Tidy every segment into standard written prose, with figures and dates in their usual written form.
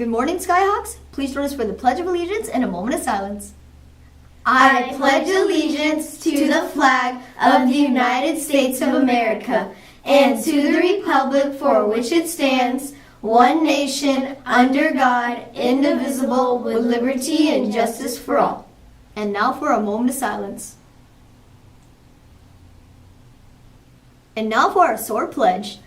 Good morning, Skyhawks. Please join us for the Pledge of Allegiance and a moment of silence. I pledge allegiance to the flag of the United States of America and to the republic for which it stands, one nation, under God, indivisible, with liberty and justice for all. And now for a moment of silence. And now for our SOAR pledge.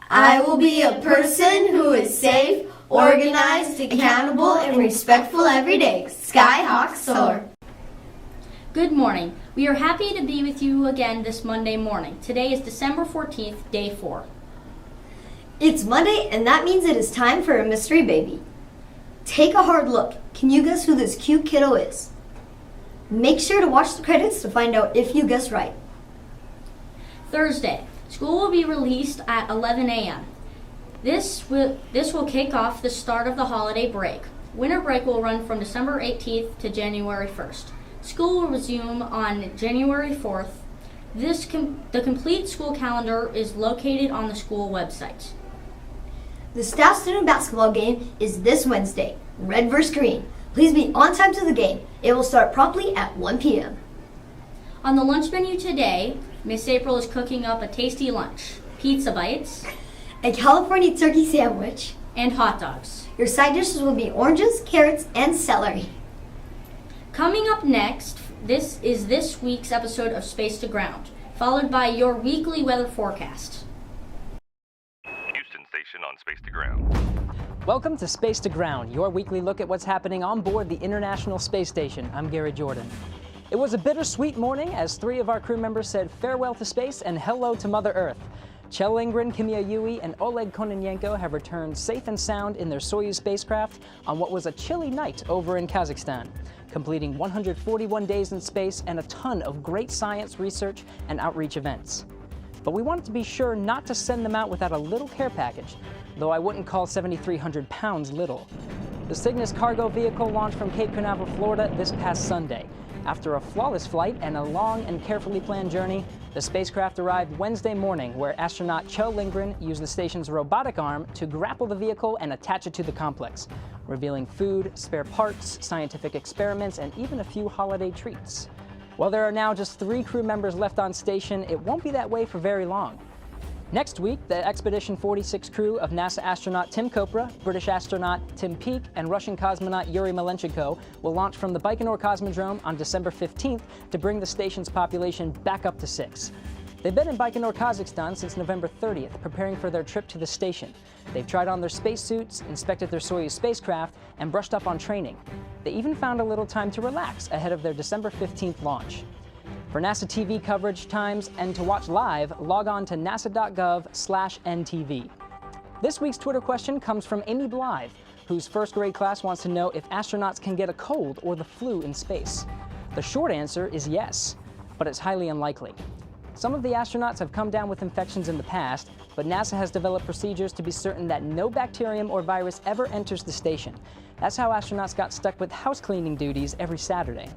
I will be a person who is safe, organized, accountable, and respectful every day. Skyhawk SOAR. Good morning. We are happy to be with you again this Monday morning. Today is December 14th, day 4. It's Monday, and that means it is time for a mystery baby. Take a hard look. Can you guess who this cute kiddo is? Make sure to watch the credits to find out if you guessed right. Thursday. School will be released at 11 a.m. This will kick off the start of the holiday break. Winter break will run from December 18th to January 1st. School will resume on January 4th. The complete school calendar is located on the school website. The staff student basketball game is this Wednesday, red versus green. Please be on time to the game. It will start promptly at 1 p.m. On the lunch menu today, Miss April is cooking up a tasty lunch, pizza bites, a California turkey sandwich, and hot dogs. Your side dishes will be oranges, carrots, and celery. Coming up next, this is this week's episode of Space to Ground, followed by your weekly weather forecast. Houston station on Space to Ground. Welcome to Space to Ground, your weekly look at what's happening on board the International Space Station. I'm Gary Jordan. It was a bittersweet morning as 3 of our crew members said farewell to space and hello to Mother Earth. Kjell Lindgren, Kimia Yui, and Oleg Kononenko have returned safe and sound in their Soyuz spacecraft on what was a chilly night over in Kazakhstan, completing 141 days in space and a ton of great science research and outreach events. But we wanted to be sure not to send them out without a little care package, though I wouldn't call 7,300 pounds little. The Cygnus cargo vehicle launched from Cape Canaveral, Florida this past Sunday. After a flawless flight and a long and carefully planned journey, the spacecraft arrived Wednesday morning, where astronaut Kjell Lindgren used the station's robotic arm to grapple the vehicle and attach it to the complex, revealing food, spare parts, scientific experiments, and even a few holiday treats. While there are now just 3 crew members left on station, it won't be that way for very long. Next week, the Expedition 46 crew of NASA astronaut Tim Kopra, British astronaut Tim Peake, and Russian cosmonaut Yuri Malenchenko will launch from the Baikonur Cosmodrome on December 15th to bring the station's population back up to 6. They've been in Baikonur, Kazakhstan since November 30th, preparing for their trip to the station. They've tried on their spacesuits, inspected their Soyuz spacecraft, and brushed up on training. They even found a little time to relax ahead of their December 15th launch. For NASA TV coverage times and to watch live, log on to nasa.gov/NTV. This week's Twitter question comes from Amy Blythe, whose first grade class wants to know if astronauts can get a cold or the flu in space. The short answer is yes, but it's highly unlikely. Some of the astronauts have come down with infections in the past, but NASA has developed procedures to be certain that no bacterium or virus ever enters the station. That's how astronauts got stuck with house cleaning duties every Saturday.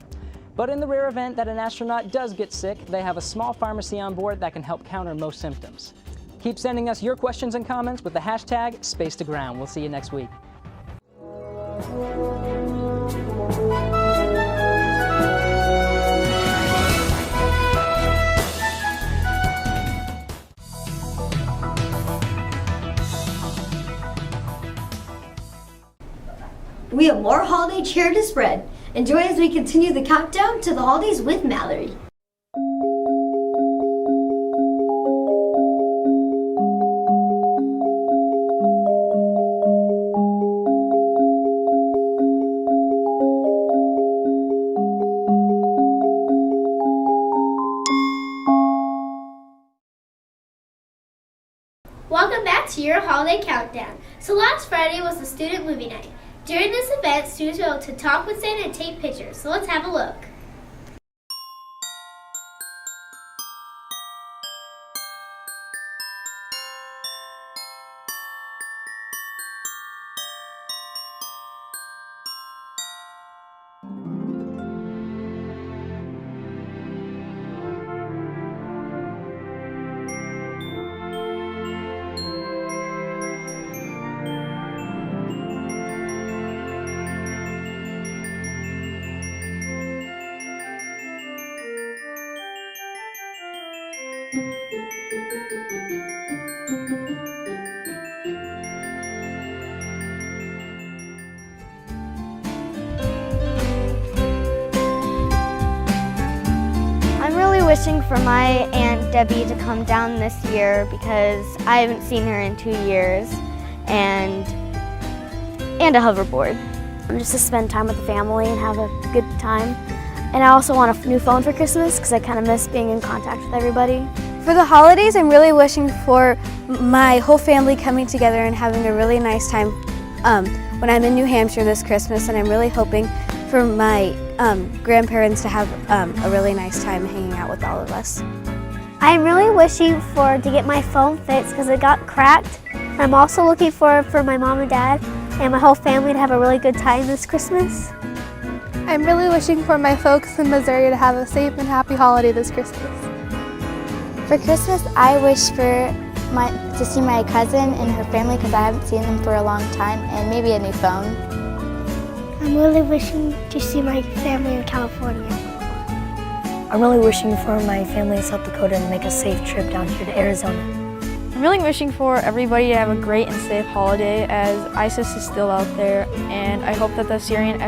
But in the rare event that an astronaut does get sick, they have a small pharmacy on board that can help counter most symptoms. Keep sending us your questions and comments with the hashtag #SpaceToGround. We'll see you next week. We have more holiday cheer to spread. Enjoy as we continue the countdown to the holidays with Mallory. Welcome back to your holiday countdown. So last Friday was the student movie night. During this event, students were able to talk with Santa and take pictures. So let's have a look. I'm really wishing for my Aunt Debbie to come down this year because I haven't seen her in 2 years, and a hoverboard. Just to spend time with the family and have a good time. And I also want a new phone for Christmas because I kind of miss being in contact with everybody. For the holidays, I'm really wishing for my whole family coming together and having a really nice time when I'm in New Hampshire this Christmas, and I'm really hoping for my grandparents to have a really nice time hanging out with all of us. I'm really wishing to get my phone fixed because it got cracked. I'm also looking for my mom and dad and my whole family to have a really good time this Christmas. I'm really wishing for my folks in Missouri to have a safe and happy holiday this Christmas. For Christmas, I wish to see my cousin and her family because I haven't seen them for a long time, and maybe a new phone. I'm really wishing to see my family in California. I'm really wishing for my family in South Dakota to make a safe trip down here to Arizona. I'm really wishing for everybody to have a great and safe holiday as ISIS is still out there, and I hope that the Syrian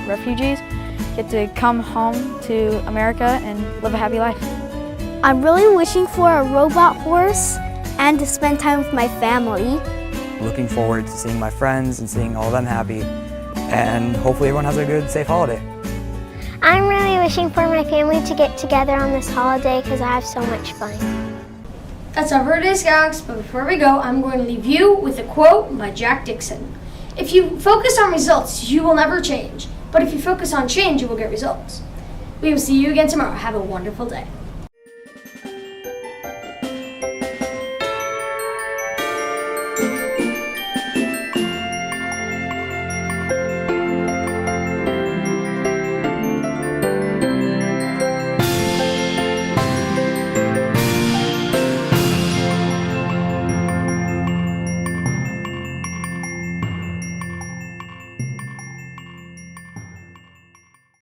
refugees get to come home to America and live a happy life. I'm really wishing for a robot horse and to spend time with my family. Looking forward to seeing my friends and seeing all of them happy, and hopefully everyone has a good, safe holiday. I'm really wishing for my family to get together on this holiday because I have so much fun. That's all for today's Scouts, but before we go, I'm going to leave you with a quote by Jack Dixon. If you focus on results, you will never change. But if you focus on change, you will get results. We will see you again tomorrow. Have a wonderful day.